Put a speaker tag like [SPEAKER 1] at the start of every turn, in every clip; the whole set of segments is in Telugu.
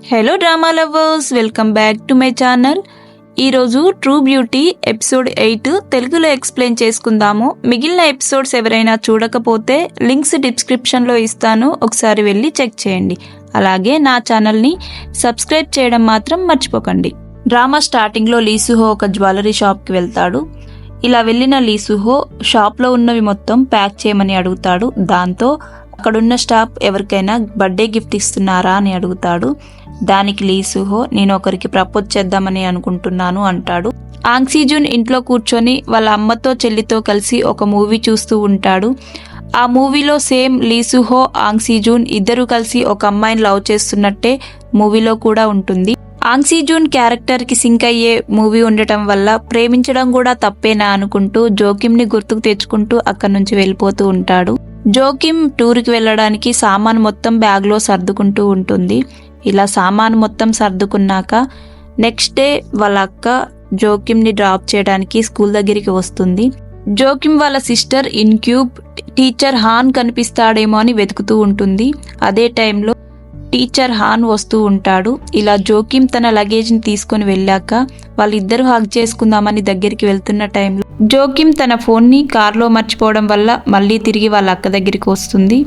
[SPEAKER 1] Hello drama lovers, welcome back to my channel. ఈరోజు ట్రూ బ్యూటీ ఎపిసోడ్ 8 తెలుగులో ఎక్స్ప్లెయిన్ చేసుకుందాము. మిగిలిన ఎపిసోడ్స్ ఎవరైనా చూడకపోతే లింక్స్ డిస్క్రిప్షన్లో ఇస్తాను, ఒకసారి వెళ్ళి చెక్ చేయండి. అలాగే నా ఛానల్ని సబ్స్క్రైబ్ చేయడం మాత్రం మర్చిపోకండి. డ్రామా స్టార్టింగ్లో లీసుహో ఒక జ్యువెలరీ షాప్కి వెళ్తాడు. ఇలా వెళ్ళిన లీసుహో షాప్లో ఉన్నవి మొత్తం ప్యాక్ చేయమని అడుగుతాడు. దాంతో అక్కడున్న స్టాఫ్ ఎవరికైనా బర్త్డే గిఫ్ట్ ఇస్తున్నారా అని అడుగుతాడు. దానికి లీసుహో నేను ఒకరికి ప్రపోజ్ చేద్దామని అనుకుంటున్నాను అంటాడు. ఆంగ్సీజూన్ ఇంట్లో కూర్చొని వాళ్ళ అమ్మతో చెల్లితో కలిసి ఒక మూవీ చూస్తూ ఉంటాడు. ఆ మూవీలో సేమ్ లీసుహో ఆంగ్సీజూన్ ఇద్దరు కలిసి ఒక అమ్మాయిని లవ్ చేస్తున్నట్టే మూవీలో కూడా ఉంటుంది. ఆంగ్సీజూన్ క్యారెక్టర్కి సింక్ అయ్యే మూవీ ఉండటం వల్ల ప్రేమించడం కూడా తప్పేనా అనుకుంటూ జోకింని గుర్తుకు తెచ్చుకుంటూ అక్కడి నుంచి వెళ్ళిపోతూ ఉంటాడు. జోకిం టూర్కి వెళ్ళడానికి సామాన్ మొత్తం బ్యాగ్లో సర్దుకుంటూ ఉంటుంది. ఇలా సామాన్ మొత్తం సర్దుకున్నాక నెక్స్ట్ డే వాళ్ళ అక్క జోకింని డ్రాప్ చేయడానికి స్కూల్ దగ్గరికి వస్తుంది. జోకిం వాళ్ళ సిస్టర్ ఇన్క్యూబ్ టీచర్ హాన్ కనిపిస్తాడేమో అని వెతుకుతూ ఉంటుంది. అదే టైంలో టీచర్ హాన్ వస్తూ ఉంటాడు. ఇలా జోకిం తన లగేజ్ని తీసుకొని వెళ్ళాక వాళ్ళిద్దరూ హగ్ చేసుకుందామని దగ్గరికి వెళ్తున్న టైంలో జోకిం తన ఫోన్ని కార్లో మర్చిపోవడం వల్ల మళ్ళీ తిరిగి వాళ్ళ అక్క దగ్గరికి వస్తుంది.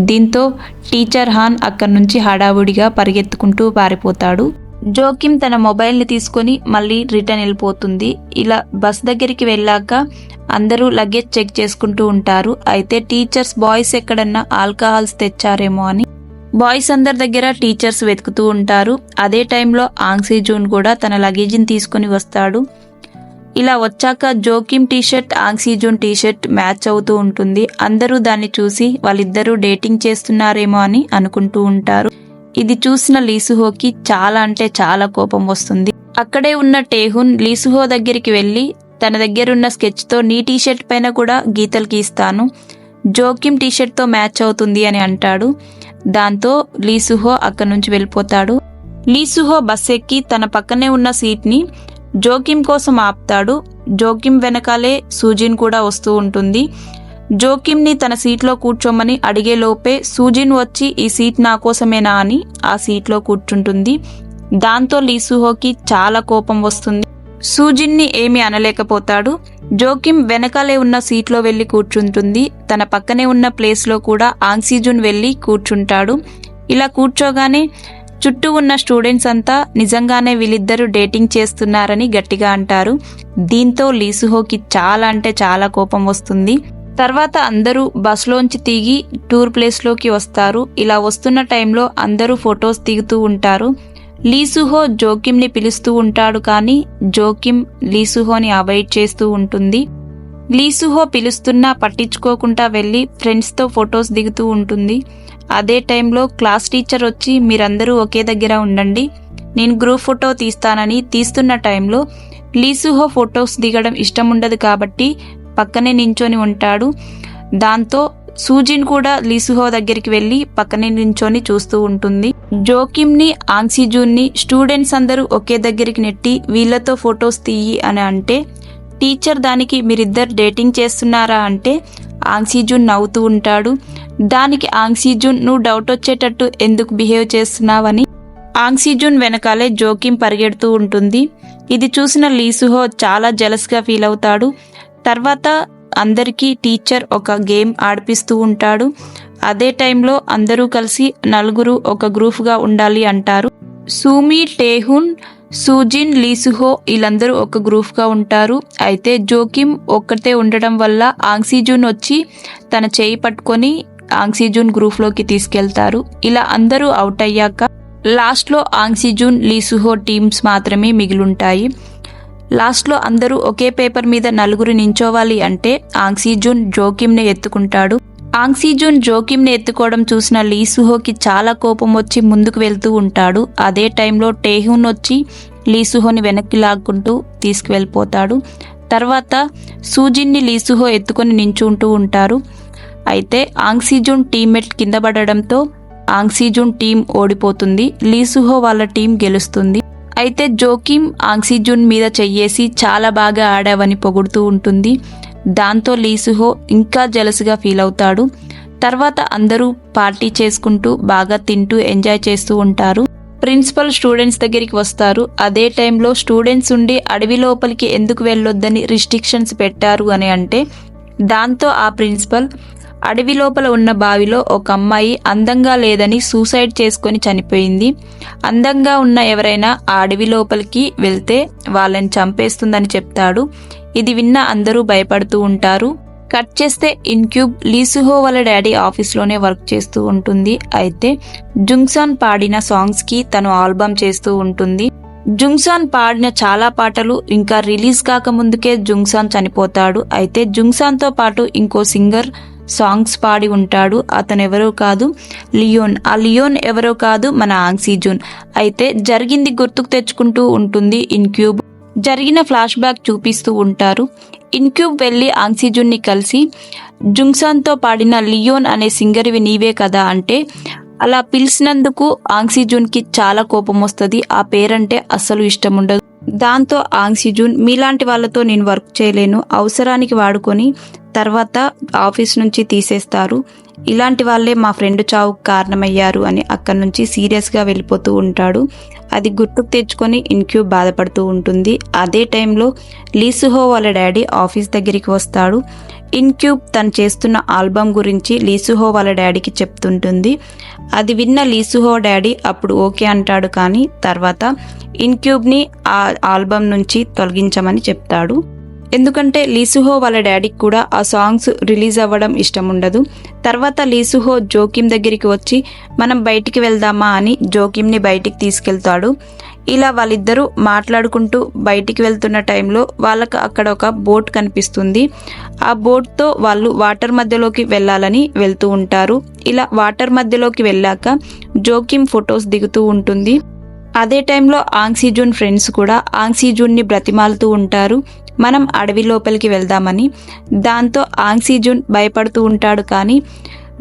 [SPEAKER 1] దీంతో టీచర్ హాన్ అక్కడి నుంచి హడావుడిగా పరిగెత్తుకుంటూ పారిపోతాడు. జోకిం తన మొబైల్ని తీసుకొని మళ్ళీ రిటర్న్ వెళ్ళిపోతుంది. ఇలా బస్ దగ్గరికి వెళ్ళాక అందరూ లగేజ్ చెక్ చేసుకుంటూ ఉంటారు. అయితే టీచర్స్ బాయ్స్ ఎక్కడన్నా ఆల్కహాల్స్ తెచ్చారేమో అని బాయ్స్ అందరి దగ్గర టీచర్స్ వెతుకుతూ ఉంటారు. అదే టైంలో ఆంగ్సీజూన్ కూడా తన లగేజ్ని తీసుకొని వస్తాడు. ఇలా వచ్చాక జోకిం టీషర్ట్ ఆంగ్సీజూన్ టీషర్ట్ మ్యాచ్ అవుతూ ఉంటుంది. అందరూ దాన్ని చూసి వాళ్ళిద్దరూ డేటింగ్ చేస్తున్నారేమో అని అనుకుంటూ ఉంటారు. ఇది చూసిన లీసుహోకి చాలా అంటే చాలా కోపం వస్తుంది. అక్కడే ఉన్న టేహున్ లీసుహో దగ్గరికి వెళ్ళి తన దగ్గరున్న స్కెచ్తో నీ టీషర్ట్ పైన కూడా గీతలు గీస్తాను, జోకిం టీషర్ట్తో మ్యాచ్ అవుతుంది అని అంటాడు. దాంతో లీసుహో అక్కడి నుంచి వెళ్ళిపోతాడు. లీసుహో బస్ ఎక్కి తన పక్కనే ఉన్న సీట్ని జోకిం కోసం ఆపుతాడు. జోకిం వెనకాలే సూజిన్ కూడా వస్తూ ఉంటుంది. జోకింని తన సీట్లో కూర్చోమని అడిగే లోపే సూజిన్ వచ్చి ఈ సీట్ నా కోసమేనా అని ఆ సీట్లో కూర్చుంటుంది. దాంతో లీసుహోకి చాలా కోపం వస్తుంది. సూజిన్ని ఏమీ అనలేకపోతాడు. జోకిం వెనకాలే ఉన్న సీట్లో వెళ్ళి కూర్చుంటుంది. తన పక్కనే ఉన్న ప్లేస్లో కూడా ఆంగ్సీజూన్ వెళ్ళి కూర్చుంటాడు. ఇలా కూర్చోగానే చుట్టూ ఉన్న స్టూడెంట్స్ అంతా నిజంగానే వీళ్ళిద్దరూ డేటింగ్ చేస్తున్నారని గట్టిగా అంటారు. దీంతో లీసుహోకి చాలా అంటే చాలా కోపం వస్తుంది. తర్వాత అందరూ బస్లోంచి దిగి టూర్ ప్లేస్లోకి వస్తారు. ఇలా వస్తున్న టైంలో అందరూ ఫొటోస్ దిగుతూ ఉంటారు. లీసుహో జోకింని పిలుస్తూ ఉంటాడు, కానీ జోకిం లీసుహోని అవాయిడ్ చేస్తూ ఉంటుంది. లీసుహో పిలుస్తున్నా పట్టించుకోకుండా వెళ్ళి ఫ్రెండ్స్తో ఫొటోస్ దిగుతూ ఉంటుంది. అదే టైంలో క్లాస్ టీచర్ వచ్చి మీరందరూ ఒకే దగ్గర ఉండండి, నేను గ్రూప్ ఫోటో తీస్తానని తీస్తున్న టైంలో లీసుహో ఫొటోస్ దిగడం ఇష్టం ఉండదు కాబట్టి పక్కనే నించొని ఉంటాడు. దాంతో సూజిన్ కూడా లీసుహో దగ్గరికి వెళ్ళి పక్కనే నించొని చూస్తూ ఉంటుంది. జోకింని ఆంగ్సీజూన్ని స్టూడెంట్స్ అందరూ ఒకే దగ్గరికి నెట్టి వీళ్ళతో ఫొటోస్ తీయి అని అంటే టీచర్ దానికి మీరిద్దరు డేటింగ్ చేస్తున్నారా అంటే ఆంగ్సీజూన్ నవ్వుతూ ఉంటాడు. దానికి ఆంగ్సీజూన్ నువ్వు డౌట్ వచ్చేటట్టు ఎందుకు బిహేవ్ చేస్తున్నావని ఆంగ్సీజూన్ వెనకాలే జోకిం పరిగెడుతూ ఉంటుంది. ఇది చూసిన లీసుహో చాలా జెలస్గా ఫీల్ అవుతాడు. తర్వాత అందరికీ టీచర్ ఒక గేమ్ ఆడిపిస్తూ ఉంటాడు. అదే టైంలో అందరూ కలిసి నలుగురు ఒక గ్రూప్గా ఉండాలి అంటారు. సూమి, టేహున్, సూజిన్, లీసుహో వీళ్ళందరూ ఒక గ్రూప్గా ఉంటారు. అయితే జోకిం ఒక్కతే ఉండడం వల్ల ఆంగ్సీజూన్ వచ్చి తన చేయి పట్టుకొని ఆంగ్సీజూన్ గ్రూప్లోకి తీసుకెళ్తారు. ఇలా అందరూ అవుట్ అయ్యాక లాస్ట్లో ఆంగ్సీజూన్, లీసుహో టీమ్స్ మాత్రమే మిగిలుంటాయి. లాస్ట్లో అందరూ ఒకే పేపర్ మీద నలుగురు నించోవాలి అంటే ఆంగ్సీజూన్ జోకింని ఎత్తుకుంటాడు. ఆంగ్సీజూన్ జోకింని ఎత్తుకోవడం చూసిన లీసుహోకి చాలా కోపం వచ్చి ముందుకు వెళ్తూ ఉంటాడు. అదే టైంలో టేహున్ వచ్చి లీసుహోని వెనక్కి లాక్కుంటూ తీసుకువెళ్ళిపోతాడు. తర్వాత సూజిన్ని లీసుహో ఎత్తుకొని నించుంటూ ఉంటారు. అయితే ఆంగ్సీజూన్ టీమ్మేట్ కింద పడడంతో ఆంగ్సీజూన్ టీం ఓడిపోతుంది. లీసుహో వాళ్ళ టీం గెలుస్తుంది. అయితే జోకిం ఆంగ్సీజూన్ మీద చెయ్యేసి చాలా బాగా ఆడావని పొగుడుతూ ఉంటుంది. దాంతో లీసుహో ఇంకా జెలస్గా ఫీల్ అవుతాడు. తర్వాత అందరూ పార్టీ చేసుకుంటూ బాగా తింటూ ఎంజాయ్ చేస్తూ ఉంటారు. ప్రిన్సిపల్ స్టూడెంట్స్ దగ్గరికి వస్తారు. అదే టైంలో స్టూడెంట్స్ ఉండి అడవి లోపలికి ఎందుకు వెళ్ళొద్దని రిస్ట్రిక్షన్స్ పెట్టారు అని అంటే, దాంతో ఆ ప్రిన్సిపల్ అడవి లోపల ఉన్న బావిలో ఒక అమ్మాయి అందంగా లేదని సూసైడ్ చేసుకొని చనిపోయింది. అందంగా ఉన్న ఎవరైనా ఆ అడవి లోపలికి వెళ్తే వాళ్ళని చంపేస్తుందని చెప్తాడు. ఇది విన్న అందరూ భయపడుతూ ఉంటారు. కట్ చేస్తే ఇన్క్యూబ్ లీసుహో వాళ్ళ డాడీ ఆఫీస్లోనే వర్క్ చేస్తూ ఉంటుంది. అయితే జుంగ్సాన్ పాడిన సాంగ్స్కి తను ఆల్బమ్ చేస్తూ ఉంటుంది. జుంగ్సాన్ పాడిన చాలా పాటలు ఇంకా రిలీజ్ కాకముందుకే జుంగ్సాన్ చనిపోతాడు. అయితే జుంగ్సాన్తో పాటు ఇంకో సింగర్ సాంగ్స్ పాడి ఉంటాడు. అతను ఎవరో కాదు, లియోన్. ఆ లియోన్ ఎవరో కాదు, మన ఆంగ్సీ జూన్. అయితే జరిగింది గుర్తుకు తెచ్చుకుంటూ ఉంటుంది ఇన్క్యూబ్. జరిగిన ఫ్లాష్ బ్యాక్ చూపిస్తూ ఉంటారు. ఇన్క్యూబ్ వెళ్ళి ఆంగ్సీ జూన్ని కలిసి, జుంగ్సాన్తో పాడిన లియోన్ అనే సింగర్వి నీవే కదా అంటే, అలా పిలిచినందుకు ఆంగ్సీ జూన్కి చాలా కోపం వస్తుంది. ఆ పేరంటే అస్సలు ఇష్టం ఉండదు. దాంతో ఆంగ్సీ జూన్, మీలాంటి వాళ్ళతో నేను వర్క్ చేయలేను, అవసరానికి వాడుకొని తర్వాత ఆఫీస్ నుంచి తీసేస్తారు, ఇలాంటి వాళ్ళే మా ఫ్రెండ్ చావుకు కారణమయ్యారు అని అక్కడి నుంచి సీరియస్గా వెళ్ళిపోతూ ఉంటాడు. అది గుర్తుకు తెచ్చుకొని ఇన్క్యూబ్ బాధపడుతూ ఉంటుంది. అదే టైంలో లీసుహో వాళ్ళ డాడీ ఆఫీస్ దగ్గరికి వస్తాడు. ఇన్క్యూబ్ తను చేస్తున్న ఆల్బమ్ గురించి లీసుహో వాళ్ళ డాడీకి చెప్తుంటుంది. అది విన్న లీసుహో డాడీ అప్పుడు ఓకే అంటాడు. కానీ తర్వాత ఇన్క్యూబ్ని ఆ ఆల్బమ్ నుంచి తొలగించమని చెప్తాడు. ఎందుకంటే లీసుహో వాళ్ళ డాడీకి కూడా ఆ సాంగ్స్ రిలీజ్ అవ్వడం ఇష్టం ఉండదు. తర్వాత లీసుహో జోకిమ్ దగ్గరికి వచ్చి మనం బయటికి వెళ్దామా అని జోకిమ్ని బయటికి తీసుకెళ్తాడు. ఇలా వాళ్ళిద్దరూ మాట్లాడుకుంటూ బయటికి వెళ్తున్న టైంలో వాళ్ళకు అక్కడ ఒక బోట్ కనిపిస్తుంది. ఆ బోట్తో వాళ్ళు వాటర్ మధ్యలోకి వెళ్ళాలని వెళ్తూ ఉంటారు. ఇలా వాటర్ మధ్యలోకి వెళ్ళాక జోకిమ్ ఫొటోస్ దిగుతూ ఉంటుంది. అదే టైంలో ఆంగ్సీ జూన్ ఫ్రెండ్స్ కూడా ఆంగ్సీ జూన్ని బ్రతిమాలుతూ ఉంటారు, మనం అడవి లోపలికి వెళ్దామని. దాంతో ఆంగ్సీ జూన్ భయపడుతూ ఉంటాడు. కానీ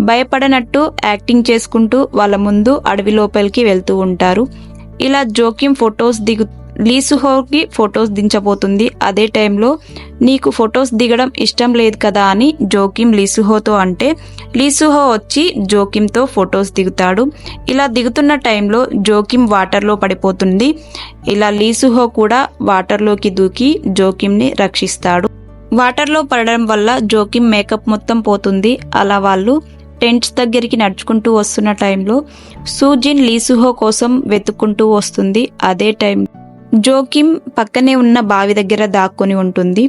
[SPEAKER 1] భయపడనట్టు యాక్టింగ్ చేసుకుంటూ వాళ్ళ ముందు అడవి లోపలికి వెళ్తూ ఉంటారు. ఇలా జోకిమ్ లీసుహోకి ఫొటోస్ దించబోతుంది. అదే టైంలో నీకు ఫొటోస్ దిగడం ఇష్టం లేదు కదా అని జోకిమ్ లీసుహోతో అంటే, లీసుహో వచ్చి జోకిమ్తో ఫొటోస్ దిగుతాడు. ఇలా దిగుతున్న టైంలో జోకిమ్ వాటర్లో పడిపోతుంది. ఇలా లీసుహో కూడా వాటర్లోకి దూకి జోకిమ్ని రక్షిస్తాడు. వాటర్లో పడడం వల్ల జోకిమ్ మేకప్ మొత్తం పోతుంది. అలా వాళ్ళు టెంట్స్ దగ్గరికి నడుచుకుంటూ వస్తున్న టైంలో సూజిన్ లీసుహో కోసం వెతుక్కుంటూ వస్తుంది. అదే టైం జోకిమ్ పక్కనే ఉన్న బావి దగ్గర దాక్కొని ఉంటుంది.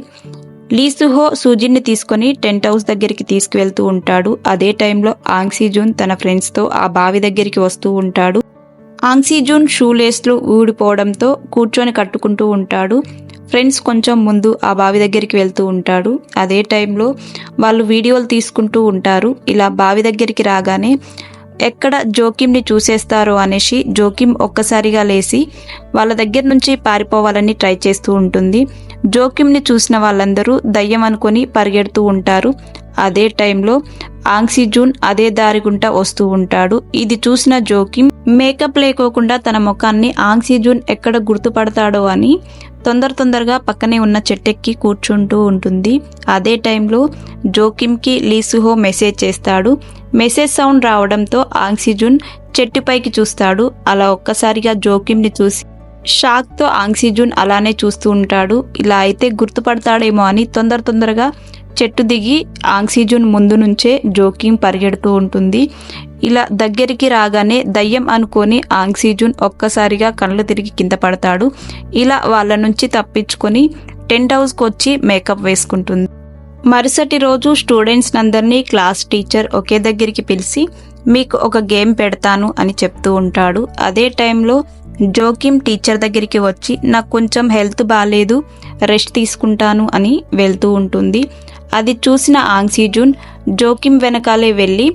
[SPEAKER 1] లీసుహో సూజిన్ని తీసుకొని టెంట్ హౌస్ దగ్గరికి తీసుకువెళ్తూ ఉంటాడు. అదే టైంలో ఆంగ్సీ జూన్ తన ఫ్రెండ్స్తో ఆ బావి దగ్గరికి వస్తూ ఉంటాడు. ఆంగ్సీ జూన్ షూలేస్లు ఊడిపోవడంతో కూర్చొని కట్టుకుంటూ ఉంటాడు. ఫ్రెండ్స్ కొంచెం ముందు ఆ బావి దగ్గరికి వెళ్తూ ఉంటాడు. అదే టైంలో వాళ్ళు వీడియోలు తీసుకుంటూ ఉంటారు. ఇలా బావి దగ్గరికి రాగానే ఎక్కడ జోకిమ్ని చూసేస్తారో అనేసి జోకిమ్ ఒక్కసారిగా లేచి వాళ్ళ దగ్గర నుంచి పారిపోవాలని ట్రై చేస్తూ ఉంటుంది. జోకిమ్ని చూసిన వాళ్ళందరూ దయ్యం అనుకొని పరిగెడుతూ ఉంటారు. అదే టైంలో ఆంగ్సీ జూన్ అదే దారి గుంట వస్తూ ఉంటాడు. ఇది చూసిన జోకిమ్ మేకప్ లేకోకుండా తన ముఖాన్ని ఆంగ్సీ జూన్ ఎక్కడ గుర్తుపడతాడో అని తొందరగా పక్కనే ఉన్న చెట్టెక్కి కూర్చుంటూ ఉంటుంది. అదే టైంలో జోకిమ్కి లీసుహో మెసేజ్ చేస్తాడు. మెసేజ్ సౌండ్ రావడంతో ఆంగ్సీ జూన్ చెట్టుపైకి చూస్తాడు. అలా ఒక్కసారిగా జోకిమ్ని చూసి షాక్తో ఆంగ్సీ జూన్ అలానే చూస్తూ ఉంటాడు. ఇలా అయితే గుర్తుపడతాడేమో అని తొందరగా చెట్టు దిగి ఆంగ్సీ జూన్ ముందు నుంచే జోకిమ్ పరిగెడుతూ ఉంటుంది. ఇలా దగ్గరికి రాగానే దయ్యం అనుకొని ఆంగ్సీ జూన్ ఒక్కసారిగా కళ్ళు తిరిగి కింద పడతాడు. ఇలా వాళ్ళ నుంచి తప్పించుకొని టెంట్ హౌస్కి వచ్చి మేకప్ వేసుకుంటుంది. మరుసటి రోజు స్టూడెంట్స్ అందరినీ క్లాస్ టీచర్ ఒకే దగ్గరికి పిలిచి మీకు ఒక గేమ్ పెడతాను అని చెప్తూ ఉంటాడు. అదే టైంలో జోకిమ్ టీచర్ దగ్గరికి వచ్చి నాకు కొంచెం హెల్త్ బాగాలేదు, రెస్ట్ తీసుకుంటాను అని వెళ్తూ ఉంటుంది. అది చూసిన ఆంగ్సీ జూన్ జోకిమ్ వెనకాలే వెళ్ళి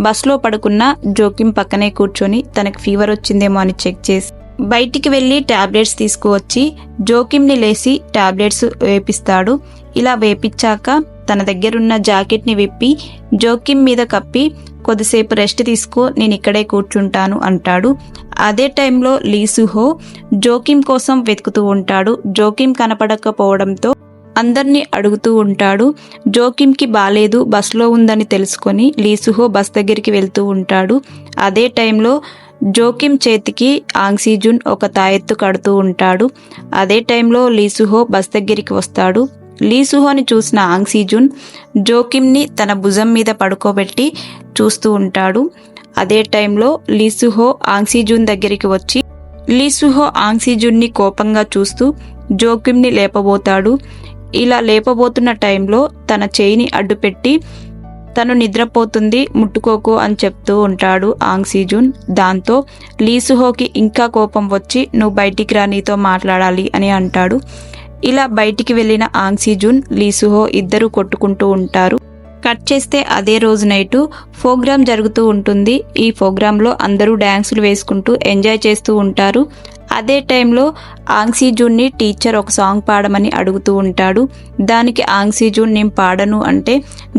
[SPEAKER 1] బస్లో పడుకున్న జోకిమ్ పక్కనే కూర్చొని తనకు ఫీవర్ వచ్చిందేమో అని చెక్ చేసి బయటికి వెళ్ళి టాబ్లెట్స్ తీసుకువచ్చి జోకిమ్ని లేసి టాబ్లెట్స్ వేపిస్తాడు. ఇలా వేపించాక తన దగ్గరున్న జాకెట్ని విప్పి జోకిమ్ మీద కప్పి కొద్దిసేపు రెస్ట్ తీసుకో, నేను ఇక్కడే కూర్చుంటాను అంటాడు. అదే టైంలో లీసుహో జోకిమ్ కోసం వెతుకుతూ ఉంటాడు. జోకిమ్ కనపడకపోవడంతో అందరినీ అడుగుతూ ఉంటాడు. జోకిమ్కి బాలేదు, బస్లో ఉందని తెలుసుకొని లీసుహో బస్ దగ్గరికి వెళ్తూ ఉంటాడు. అదే టైంలో జోకిమ్ చేతికి ఆంగ్సీజున్ ఒక తాయెత్తు కడుతూ ఉంటాడు. అదే టైంలో లీసుహో బస్ దగ్గరికి వస్తాడు. లీసుహోని చూసిన ఆంగ్సీజున్ జోకిమ్ని తన భుజం మీద పడుకోబెట్టి చూస్తూ ఉంటాడు. అదే టైంలో లీసుహో ఆంగ్సీజున్ దగ్గరికి వచ్చి లీసుహో ఆంగ్సీజున్ని కోపంగా చూస్తూ జోకిమ్ని లేపబోతాడు. ఇలా లేపబోతున్న టైంలో తన చేయిని అడ్డుపెట్టి తను నిద్రపోతుంది, ముట్టుకోకు అని చెప్తూ ఉంటాడు ఆంగ్సీజున్. దాంతో లీసుహోకి ఇంకా కోపం వచ్చి నువ్వు బయటికి రా, నీతో మాట్లాడాలి అని అంటాడు. ఇలా బయటికి వెళ్ళిన ఆంగ్సీజున్, లీసుహో ఇద్దరు కొట్టుకుంటూ ఉంటారు. కట్ చేస్తే అదే రోజు నైటు ప్రోగ్రామ్ జరుగుతూ ఉంటుంది. ఈ ప్రోగ్రాంలో అందరూ డ్యాన్సులు వేసుకుంటూ ఎంజాయ్ చేస్తూ ఉంటారు. అదే టైంలో ఆంగ్సీజున్ని టీచర్ ఒక సాంగ్ పాడమని అడుగుతూ ఉంటాడు. దానికి ఆంగ్సీజున్ నేను పాడను అంటే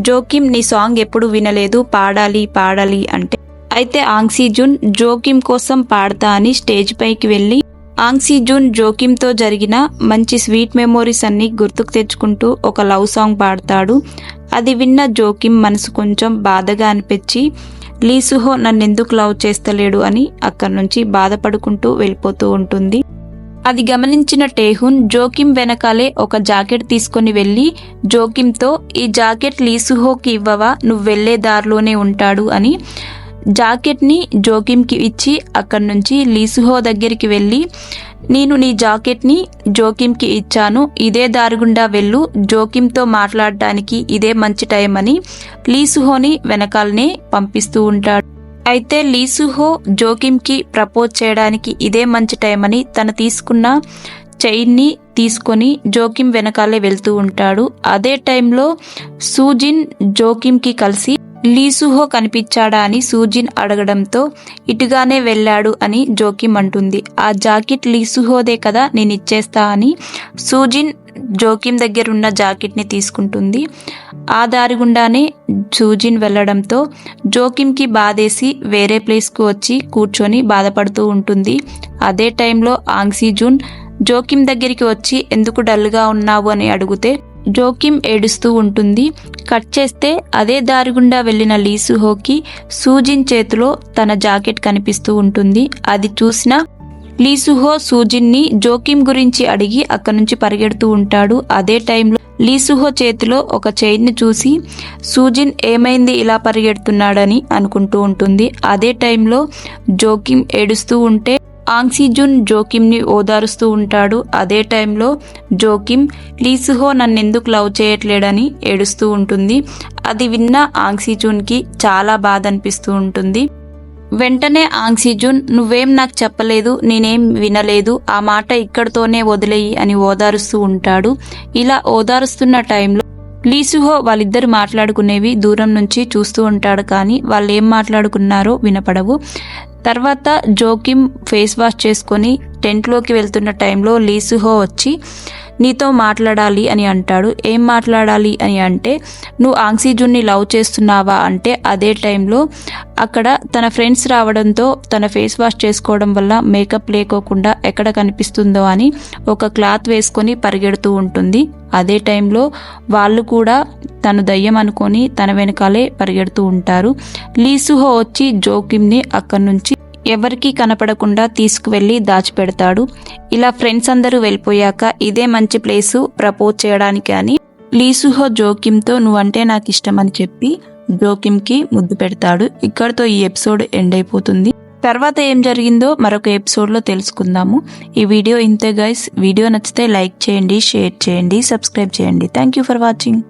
[SPEAKER 1] జోకిమ్ నీ సాంగ్ ఎప్పుడు వినలేదు, పాడాలి అంటే అయితే ఆంగ్సీజున్ జోకిమ్ కోసం పాడతా అని స్టేజ్ పైకి వెళ్ళి ఆంగ్సీజున్ జోకిమ్తో జరిగిన మంచి స్వీట్ మెమోరీస్ అన్ని గుర్తుకు తెచ్చుకుంటూ ఒక లవ్ సాంగ్ పాడతాడు. అది విన్న జోకిమ్ మనసు కొంచెం బాధగా అనిపించి లీసుహో నన్నెందుకు లవ్ చేస్తలేడు అని అక్కడి నుంచి బాధపడుకుంటూ వెళ్ళిపోతూ ఉంటుంది. అది గమనించిన టేహున్ జోకిమ్ వెనకాలే ఒక జాకెట్ తీసుకొని వెళ్ళి జోకిమ్తో ఈ జాకెట్ లీసుహోకి ఇవ్వవా, నువ్వు వెళ్లే దారిలోనే ఉంటాడు అని జాకెట్ని జోకిమ్కి ఇచ్చి అక్కడి నుంచి లీసుహో దగ్గరికి వెళ్ళి నేను నీ జాకెట్ని జోకిమ్కి ఇచ్చాను, ఇదే దారుగుండా వెళ్ళు, జోకిమ్తో మాట్లాడడానికి ఇదే మంచి టైం అని లీసుహోని వెనకాలనే పంపిస్తూ ఉంటాడు. అయితే లీసుహో జోకిమ్కి ప్రపోజ్ చేయడానికి ఇదే మంచి టైం అని తను తీసుకున్న చైన్ని తీసుకొని జోకిమ్ వెనకాలే వెళ్తూ ఉంటాడు. అదే టైంలో సూజిన్ జోకిమ్కి కలిసి లీసుహో కనిపించాడా అని సూజిన్ అడగడంతో ఇటుగానే వెళ్ళాడు అని జోకిమ్ అంటుంది. ఆ జాకెట్ లీసుహోదే కదా, నేను ఇచ్చేస్తా అని సూజిన్ జోకిమ్ దగ్గర ఉన్న జాకెట్ని తీసుకుంటుంది. ఆ దారి గుండానే సూజిన్ వెళ్ళడంతో జోకిమ్కి బాధేసి వేరే ప్లేస్కు వచ్చి కూర్చొని బాధపడుతూ ఉంటుంది. అదే టైంలో ఆంగ్సీజున్ జోకిమ్ దగ్గరికి వచ్చి ఎందుకు డల్గా ఉన్నావు అని అడిగితే జోకిమ్ ఏడుస్తూ ఉంటుంది. కట్ చేస్తే అదే దారి గుండా వెళ్ళిన లీసుహోకి సూజిన్ చేతిలో తన జాకెట్ కనిపిస్తూ ఉంటుంది. అది చూసిన లీసుహో సూజిన్ని జోకిమ్ గురించి అడిగి అక్కడి నుంచి పరిగెడుతూ ఉంటాడు. అదే టైంలో లీసుహో చేతిలో ఒక చైన్ని చూసి సూజిన్ ఏమైంది ఇలా పరిగెడుతున్నాడని అనుకుంటూ ఉంటుంది. అదే టైంలో జోకిమ్ ఏడుస్తూ ఉంటే ఆంగ్సీజున్ జోకిమ్ని ఓదారుస్తూ ఉంటాడు. అదే టైంలో జోకిమ్ లీసుహో నన్నెందుకు లవ్ చేయట్లేడని ఏడుస్తూ ఉంటుంది. అది విన్న ఆంగ్సీజున్కి చాలా బాధ అనిపిస్తూ ఉంటుంది. వెంటనే ఆంగ్సీజున్ నువ్వేం నాకు చెప్పలేదు, నేనేం వినలేదు, ఆ మాట ఇక్కడితోనే వదిలేయి అని ఓదారుస్తూ ఉంటాడు. ఇలా ఓదారుస్తున్న టైంలో లీసుహో వాళ్ళిద్దరు మాట్లాడుకునేవి దూరం నుంచి చూస్తూ ఉంటాడు. కానీ వాళ్ళు ఏం మాట్లాడుకున్నారో వినపడవు. తర్వాత జోకిమ్ ఫేస్ వాష్ చేసుకొని టెంట్లోకి వెళ్తున్న టైంలో లీసుహో వచ్చి నీతో మాట్లాడాలి అని అంటాడు. ఏం మాట్లాడాలి అని అంటే నువ్వు ఆంగ్సీజున్ని లవ్ చేస్తున్నావా అంటే అదే టైంలో అక్కడ తన ఫ్రెండ్స్ రావడంతో తన ఫేస్ వాష్ చేసుకోవడం వల్ల మేకప్ లేకోకుండా ఎక్కడ కనిపిస్తుందో అని ఒక క్లాత్ వేసుకొని పరిగెడుతూ ఉంటుంది. అదే టైంలో వాళ్ళు కూడా తను దయ్యం అనుకొని తన వెనకాలే పరిగెడుతూ ఉంటారు. లీసుహో వచ్చి జోకిమ్ని అక్కడి నుంచి ఎవరికీ కనపడకుండా తీసుకువెళ్ళి దాచిపెడతాడు. ఇలా ఫ్రెండ్స్ అందరూ వెళ్ళిపోయాక ఇదే మంచి ప్లేసు ప్రపోజ్ చేయడానికి అని లీసుహో జోకిమ్తో నువ్వంటే నాకు ఇష్టం అని చెప్పి జోకిమ్కి ముద్దు పెడతాడు. ఇక్కడితో ఈ ఎపిసోడ్ ఎండ్ అయిపోతుంది. తర్వాత ఏం జరిగిందో మరొక ఎపిసోడ్లో తెలుసుకుందాము. ఈ వీడియో ఇంతే గైస్. వీడియో నచ్చితే లైక్ చేయండి, షేర్ చేయండి, సబ్స్క్రైబ్ చేయండి. Thank you for watching.